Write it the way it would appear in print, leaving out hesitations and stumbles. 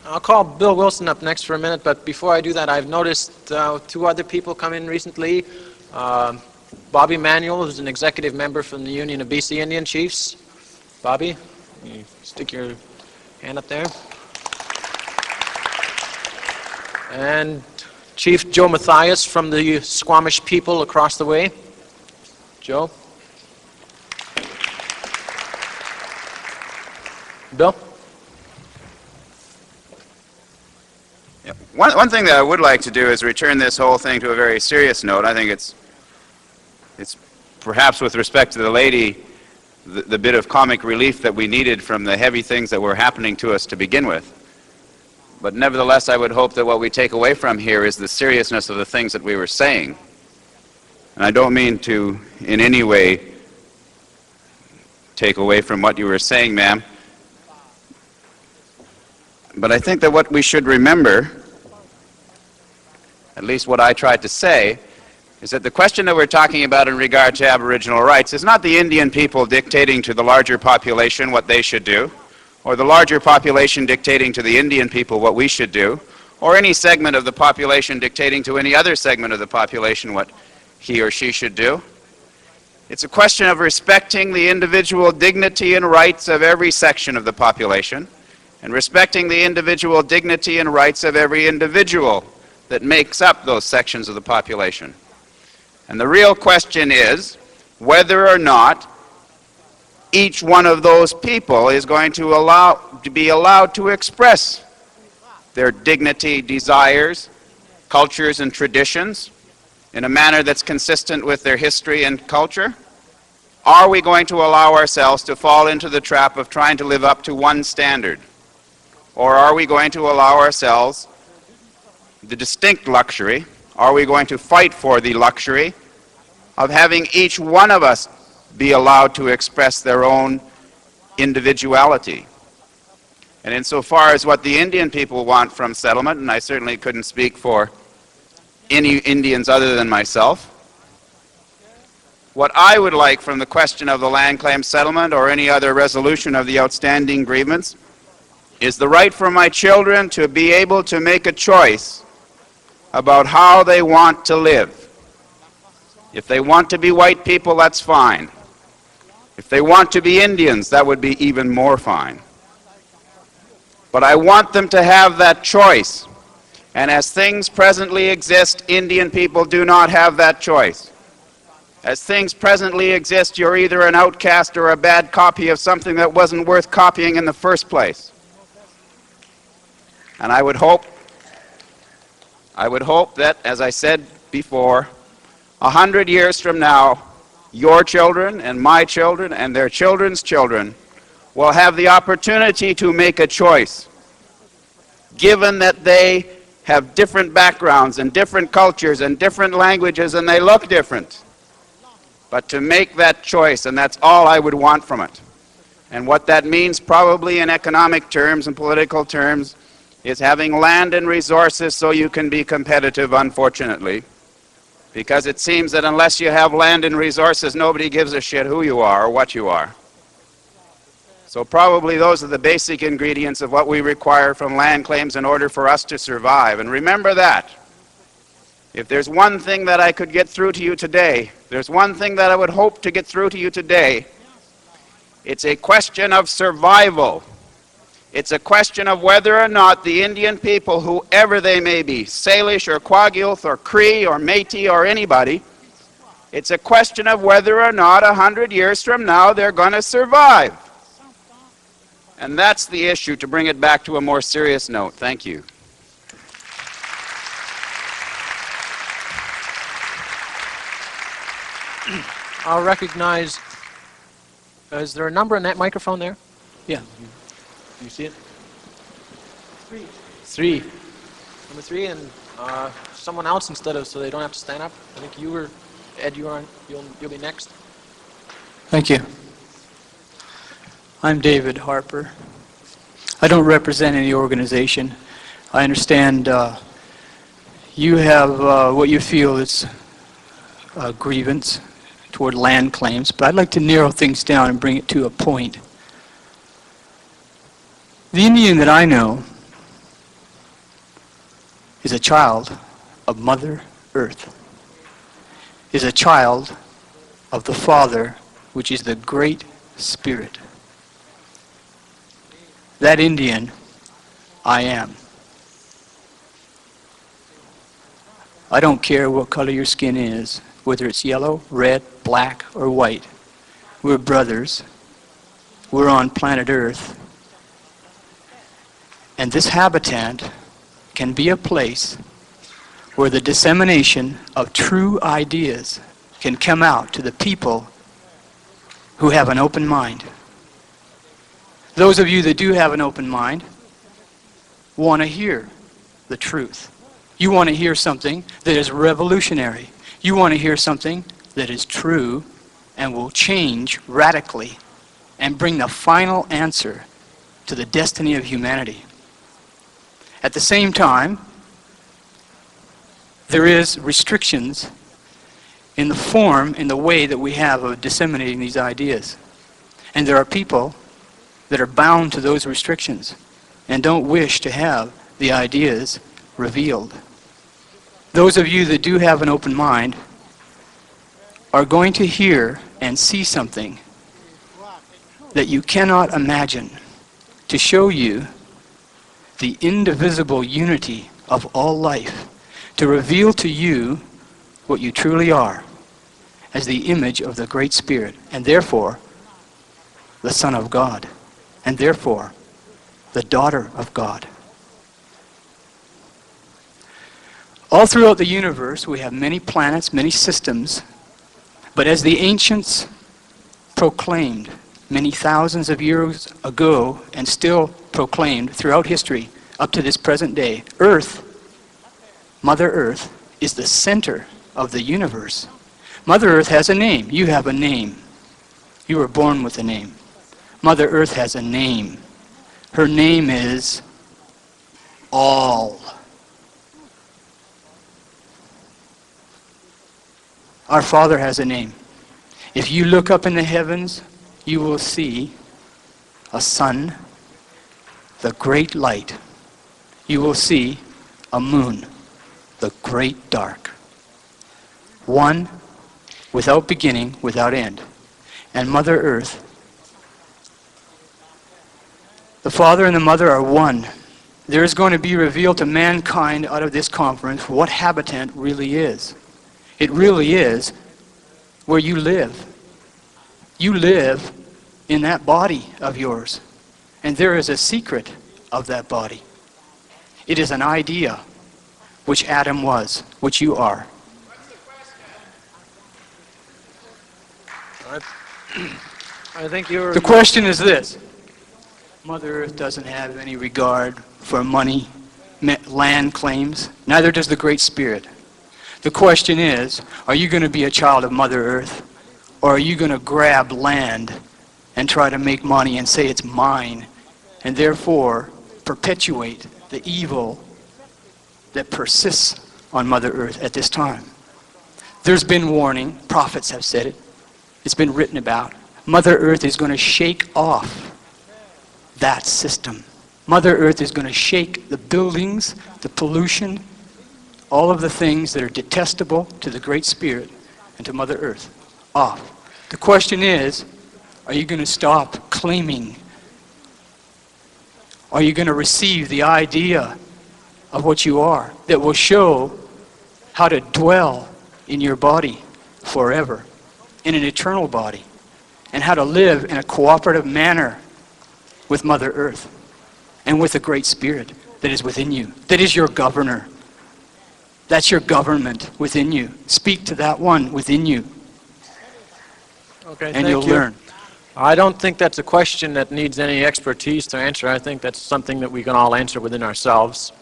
I'll call Bill Wilson up next for a minute, but before I do that, I've noticed two other people come in recently. Bobby Manuel, who's an executive member from the Union of BC Indian Chiefs. Bobby, you stick your hand up there. And Chief Joe Mathias from the Squamish people across the way. Joe. Bill? Yeah. One thing that I would like to do is return this whole thing to a very serious note. I think it's perhaps with respect to the lady, the bit of comic relief that we needed from the heavy things that were happening to us to begin with. But nevertheless, I would hope that what we take away from here is the seriousness of the things that we were saying. And I don't mean to in any way take away from what you were saying, ma'am. But I think that what we should remember, at least what I tried to say, is that the question that we're talking about in regard to Aboriginal rights is not the Indian people dictating to the larger population what they should do, or the larger population dictating to the Indian people what we should do, or any segment of the population dictating to any other segment of the population what he or she should do. It's a question of respecting the individual dignity and rights of every section of the population, and respecting the individual dignity and rights of every individual that makes up those sections of the population. And the real question is whether or not each one of those people is going to be allowed to express their dignity, desires, cultures, and traditions in a manner that's consistent with their history and culture. Are we going to allow ourselves to fall into the trap of trying to live up to one standard? Or are we going to allow ourselves the distinct luxury, are we going to fight for the luxury of having each one of us be allowed to express their own individuality? And insofar as what the Indian people want from settlement, and I certainly couldn't speak for any Indians other than myself, what I would like from the question of the land claim settlement or any other resolution of the outstanding grievance is the right for my children to be able to make a choice about how they want to live. If they want to be white people, that's fine. If they want to be Indians, that would be even more fine. But I want them to have that choice. And as things presently exist, Indian people do not have that choice. As things presently exist, you're either an outcast or a bad copy of something that wasn't worth copying in the first place. And I would hope that, as I said before, 100 years from now, your children and my children and their children's children will have the opportunity to make a choice, given that they have different backgrounds and different cultures and different languages and they look different. But to make that choice, and that's all I would want from it. And what that means probably in economic terms and political terms is having land and resources so you can be competitive, unfortunately. Because it seems that unless you have land and resources, nobody gives a shit who you are or what you are. So probably those are the basic ingredients of what we require from land claims in order for us to survive. And remember that. If there's one thing that I could get through to you today, there's one thing that I would hope to get through to you today, it's a question of survival. It's a question of whether or not the Indian people, whoever they may be, Salish or Kwagilth or Cree or Métis or anybody, it's a question of whether or not 100 years from now they're going to survive. And that's the issue, to bring it back to a more serious note. Thank you. I'll recognize, is there a number in that microphone there? Yeah. You see it? Three. Number 3, and someone else instead of, so they don't have to stand up. I think you were, Ed, you'll be next. Thank you. I'm David Harper. I don't represent any organization. I understand you have what you feel is a grievance toward land claims, but I'd like to narrow things down and bring it to a point. The Indian that I know is a child of Mother Earth, is a child of the Father, which is the Great Spirit. That Indian, I am. I don't care what color your skin is, whether it's yellow, red, black, or white. We're brothers. We're on planet Earth. And this habitat can be a place where the dissemination of true ideas can come out to the people who have an open mind. Those of you that do have an open mind want to hear the truth. You want to hear something that is revolutionary. You want to hear something that is true and will change radically and bring the final answer to the destiny of humanity. At the same time, there is restrictions in the form, in the way that we have of disseminating these ideas. And there are people that are bound to those restrictions and don't wish to have the ideas revealed. Those of you that do have an open mind are going to hear and see something that you cannot imagine, to show you the indivisible unity of all life, to reveal to you what you truly are as the image of the Great Spirit, and therefore the Son of God, and therefore the daughter of God. All throughout the universe we have many planets, many systems, but as the ancients proclaimed many thousands of years ago and still proclaimed throughout history up to this present day, Earth, Mother Earth, is the center of the universe. Mother Earth has a name. You have a name. You were born with a name. Mother Earth has a name. Her name is All. Our Father has a name. If you look up in the heavens, you will see a sun, the great light. You will see a moon, the great dark. One without beginning, without end. And Mother Earth, the Father and the Mother are one. There is going to be revealed to mankind out of this conference what habitat really is. It really is where you live. You live in that body of yours. And there is a secret of that body. It is an idea, which Adam was, which you are. I think you're... The question is this. Mother Earth doesn't have any regard for money, land claims. Neither does the Great Spirit. The question is, are you going to be a child of Mother Earth? Or are you going to grab land and try to make money and say it's mine, and therefore perpetuate the evil that persists on Mother Earth at this time? There's been warning. Prophets have said it. It's been written about. Mother Earth is going to shake off that system. Mother Earth is going to shake the buildings, the pollution, all of the things that are detestable to the Great Spirit and to Mother Earth off. The question is, are you going to stop claiming? Are you going to receive the idea of what you are that will show how to dwell in your body forever, in an eternal body, and how to live in a cooperative manner with Mother Earth and with the Great Spirit that is within you, that is your governor. That's your government within you. Speak to that one within you, Okay, and you'll learn. I don't think that's a question that needs any expertise to answer. I think that's something that we can all answer within ourselves.